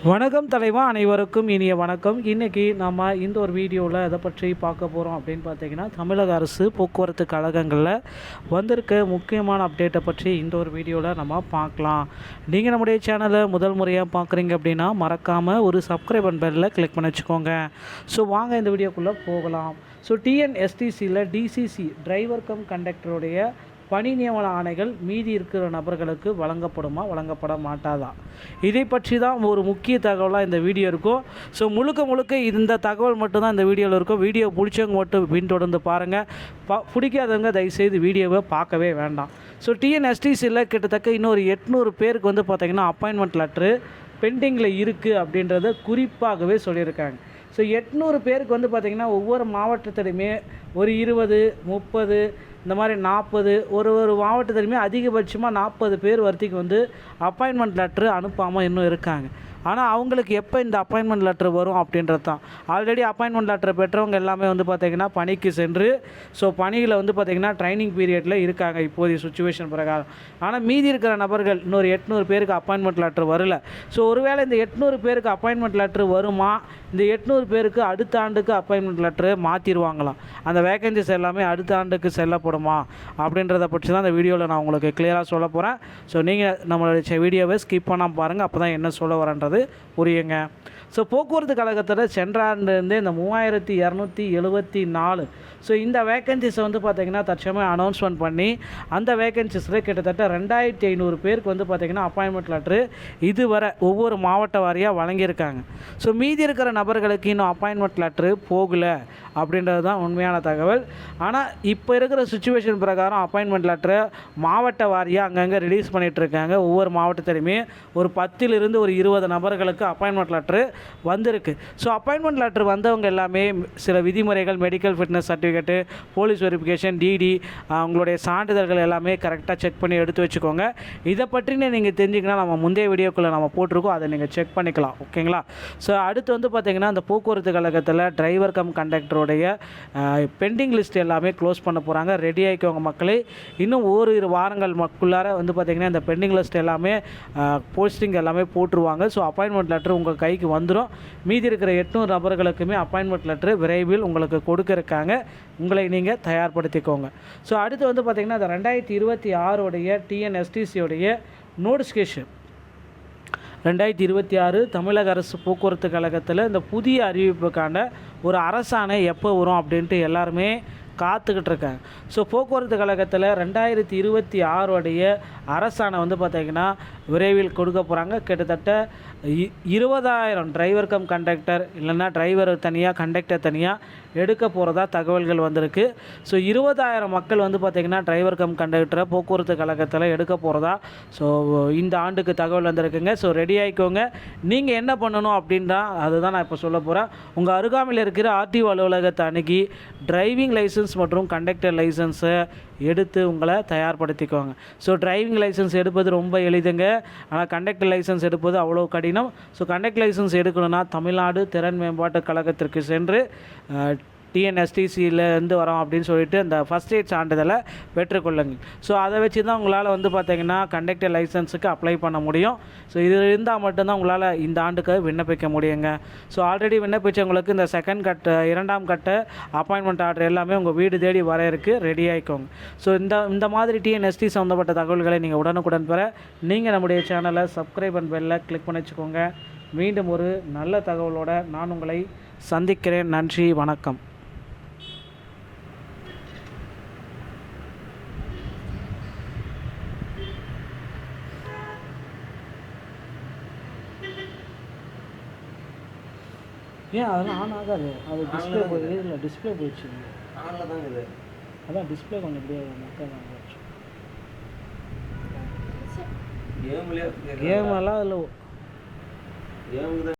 வணக்கம் தலைவா, அனைவருக்கும் இனிய வணக்கம். இன்றைக்கி நம்ம இந்த ஒரு வீடியோவில் எதை பற்றி பார்க்க போகிறோம் அப்படின்னு பார்த்தீங்கன்னா, தமிழக அரசு போக்குவரத்து கழகங்களில் வந்திருக்க முக்கியமான அப்டேட்டை பற்றி இந்த ஒரு வீடியோவில் நம்ம பார்க்கலாம். நீங்கள் நம்முடைய சேனலை முதல் முறையாக பார்க்குறீங்க அப்படின்னா மறக்காமல் ஒரு சப்ஸ்கிரைப் அண்ட் பெல்லில் கிளிக் பண்ணி வச்சுக்கோங்க. ஸோ வாங்க இந்த வீடியோக்குள்ளே போகலாம். ஸோ டிஎன்எஸ்டிசியில் டிசிசி டிரைவர் கம் கண்டக்டருடைய பணி நியமன ஆணைகள் மீதி இருக்கிற நபர்களுக்கு வழங்கப்படுமா வழங்கப்பட மாட்டாதா, இதை பற்றி தான் ஒரு முக்கிய தகவலாக இந்த வீடியோ இருக்கும். ஸோ முழுக்க இந்த தகவல் மட்டும்தான் இந்த வீடியோவில் இருக்கும். வீடியோ பிடிச்சவங்க மட்டும் பின்தொடர்ந்து பாருங்கள். பிடிக்காதவங்க தயவுசெய்து வீடியோவை பார்க்கவே வேண்டாம். ஸோ டிஎன்எஸ்டிசியில் கிட்டத்தட்ட இன்னொரு 800 பேருக்கு வந்து பார்த்திங்கன்னா அப்பாயின்மெண்ட் லெட்ரு பெண்டிங்கில் இருக்குது அப்படின்றத குறிப்பாகவே சொல்லியிருக்காங்க. ஸோ 800 பேருக்கு வந்து பார்த்திங்கன்னா ஒவ்வொரு மாவட்டத்திலையுமே ஒரு 20, 30 இந்த மாதிரி 40 ஒரு மாவட்டத்திலுமே அதிகபட்சமாக 40 பேர் வரைக்கும் வந்து அப்பாயின்மெண்ட் லெட்ரு அனுப்பாமல் இன்னும் இருக்காங்க. ஆனால் அவங்களுக்கு எப்போ இந்த அப்பாயின்மெண்ட் லெட்ரு வரும் அப்படின்றது தான். ஆல்ரெடி அப்பாயின்மெண்ட் லெட்ரு பெற்றவங்க எல்லாமே வந்து பார்த்திங்கன்னா பணிக்கு சென்று பணியில் வந்து பார்த்திங்கன்னா ட்ரைனிங் பீரியடில் இருக்காங்க இப்போதைய சுச்சுவேஷன் பிரகாரம். ஆனால் மீதி இருக்கிற நபர்கள் இன்னொரு 800 பேருக்கு அப்பாயின்மெண்ட் லெட்ரு வரல. ஸோ ஒருவேளை இந்த 800 பேருக்கு அப்பாயின்மெண்ட் லெட்ரு வருமா, இந்த 800 பேருக்கு அடுத்த ஆண்டுக்கு அப்பாயின்மெண்ட் லெட்ரு மாற்றிடுவாங்களாம், அந்த வேகன்சிஸ் எல்லாமே அடுத்த ஆண்டுக்கு செல்லப்படுமா அப்படின்றத பற்றி தான் இந்த வீடியோவில் நான் உங்களுக்கு கிளியராக சொல்ல போகிறேன். ஸோ நீங்கள் நம்மளுடைய வீடியோவை ஸ்கிப் பண்ணாமல் பாருங்கள், அப்போ தான் என்ன சொல்ல வரேன்றது புரியுங்க. ஸோ போக்குவரத்து கழகத்தில் சென்ற ஆண்டுலேருந்து இந்த 3274 இந்த வேக்கன்சிஸை வந்து பார்த்திங்கன்னா தற்சமயம் அனௌன்ஸ்மெண்ட் பண்ணி அந்த வேக்கன்சிஸில் கிட்டத்தட்ட 2500 பேருக்கு வந்து பார்த்திங்கன்னா அப்பாயின்மெண்ட் லெட்ரு இதுவரை ஒவ்வொரு மாவட்ட வாரியாக வழங்கியிருக்காங்க. ஸோ மீதி இருக்கிற நபர்களுக்கு இன்னும் அப்பாயின்மெண்ட் லெட்ரு போகலை அப்படின்றது தான் உண்மையான தகவல். ஆனால் இப்போ இருக்கிற சுச்சுவேஷன் பிரகாரம் அப்பாயின்மெண்ட் லெட்ரு மாவட்ட வாரியாக அங்கங்கே ரிலீஸ் பண்ணிகிட்ருக்காங்க. ஒவ்வொரு மாவட்டத்திலையுமே ஒரு 10 ஒரு 20 நபர்களுக்கு அப்பாயின்மெண்ட் லெட்ரு வந்திருக்கு. ஸோ அப்பாயின்மெண்ட் லெட்ரு வந்தவங்க எல்லாமே சில விதிமுறைகள், medical fitness certificate, police verification, DD, அவங்களுடைய சான்றிதழ்கள் எல்லாமே கரெக்டாக செக் பண்ணி எடுத்து வச்சுக்கோங்க. இதை பற்றினே நீங்கள் தெரிஞ்சிங்கன்னா நம்ம முந்தைய வீடியோக்குள்ளே நம்ம போட்டிருக்கோம், அதை நீங்கள் செக் பண்ணிக்கலாம். ஓகேங்களா? ஸோ அடுத்து வந்து பார்த்திங்கன்னா அந்த போக்குவரத்து கழகத்தில் டிரைவர் கம் கண்டக்டருடைய பெண்டிங் லிஸ்ட் எல்லாமே க்ளோஸ் பண்ண போகிறாங்க. ரெடி ஆகிக்கோங்க மக்களே. இன்னும் ஓரிரு வாரங்கள் மக்களார வந்து பார்த்திங்கன்னா இந்த பெண்டிங் லிஸ்ட் எல்லாமே போஸ்டிங் எல்லாமே போட்டுருவாங்க. ஸோ அப்பாயின்மெண்ட் லெட்ரு உங்கள் கைக்கு வந்துடும். மீதி இருக்கிற 800 நபர்களுக்குமே அப்பாயின்மெண்ட் லெட்ரு விரைவில் உங்களுக்கு கொடுக்க இருக்காங்க. உங்களை நீங்கள் தயார்படுத்திக்கோங்க. ஸோ அடுத்து வந்து பார்த்திங்கன்னா இந்த 2026 டிஎன்எஸ்டிசியோடைய நோட்டிஃபிகேஷன் 2026 தமிழக அரசு போக்குவரத்து கழகத்தில் இந்த புதிய அறிவிப்புக்கான ஒரு அரசாணை எப்போ வரும் அப்படின்ட்டு எல்லாருமே காத்துக்கிட்டு இருக்காங்க. ஸோ போக்குவரத்து கழகத்தில் 2026 அரசாணை வந்து பார்த்திங்கன்னா விரைவில் கொடுக்க போகிறாங்க. கிட்டத்தட்ட 20,000 டிரைவர் கம் கண்டக்டர், இல்லைன்னா டிரைவர் தனியாக கண்டக்டர் தனியாக எடுக்க போகிறதா தகவல்கள் வந்திருக்கு. ஸோ 20,000 மக்கள் வந்து பார்த்திங்கன்னா டிரைவர் கம் கண்டக்டரை போக்குவரத்து கழகத்தில் எடுக்க போகிறதா இந்த ஆண்டுக்கு தகவல் வந்திருக்குங்க. ஸோ ரெடி ஆகிக்கோங்க. நீங்கள் என்ன பண்ணணும் அப்படின்னா அதுதான் நான் இப்போ சொல்ல போகிறேன். உங்கள் அருகாமையில் இருக்கிற ஆர்டிஓ அலுவலகத்தை அணுகி டிரைவிங் லைசன்ஸ் மற்றும் கண்டக்டர் லைசன்ஸை எடுத்து உங்களை தயார்படுத்திக்கோங்க. ஸோ டிரைவிங் லைசன்ஸ் எடுப்பது ரொம்ப எளிதுங்க, ஆனால் கண்டக்டர் லைசன்ஸ் எடுப்பது அவ்வளோ கடினம். ஸோ கண்டக்டர் லைசன்ஸ் எடுக்கணும்னா தமிழ்நாடு திறன் மேம்பாட்டு கழகத்திற்கு சென்று டிஎன்எஸ்டிசியிலேருந்து வரோம் அப்படின்னு சொல்லிட்டு அந்த ஃபஸ்ட் எய்ட் சான்றிதழை பெற்றுக்கொள்ளுங்கள். ஸோ அதை வச்சு தான் உங்களால் வந்து பார்த்திங்கன்னா கண்டக்டர் லைசன்ஸுக்கு அப்ளை பண்ண முடியும். ஸோ இது இருந்தால் மட்டும்தான் உங்களால் இந்த ஆண்டுக்கு விண்ணப்பிக்க முடியுங்க. ஸோ ஆல்ரெடி விண்ணப்பித்தவங்களுக்கு இந்த இரண்டாம் கட்ட அப்பாயின்மெண்ட் ஆர்டர் எல்லாமே உங்கள் வீடு தேடி வர இருக்குது. ரெடி ஆகிக்கோங்க. ஸோ இந்த மாதிரி டிஎன்எஸ்டி சம்மந்தப்பட்ட தகவல்களை நீங்கள் உடனுக்குடன் பெற நீங்கள் நம்முடைய சேனலை சப்ஸ்கிரைப் அண்ட் பெல்லில் கிளிக் பண்ணி வச்சுக்கோங்க. மீண்டும் ஒரு நல்ல தகவலோடு நான் உங்களை சந்திக்கிறேன். நன்றி, வணக்கம். ஏன் அதெல்லாம் ஆன் ஆகாது? அது டிஸ்பிளே டிஸ்பிளே போயிடுச்சு. அதான் டிஸ்பிளே கொஞ்சம் எப்படியா மக்கள் கேம் எல்லாம் அதில்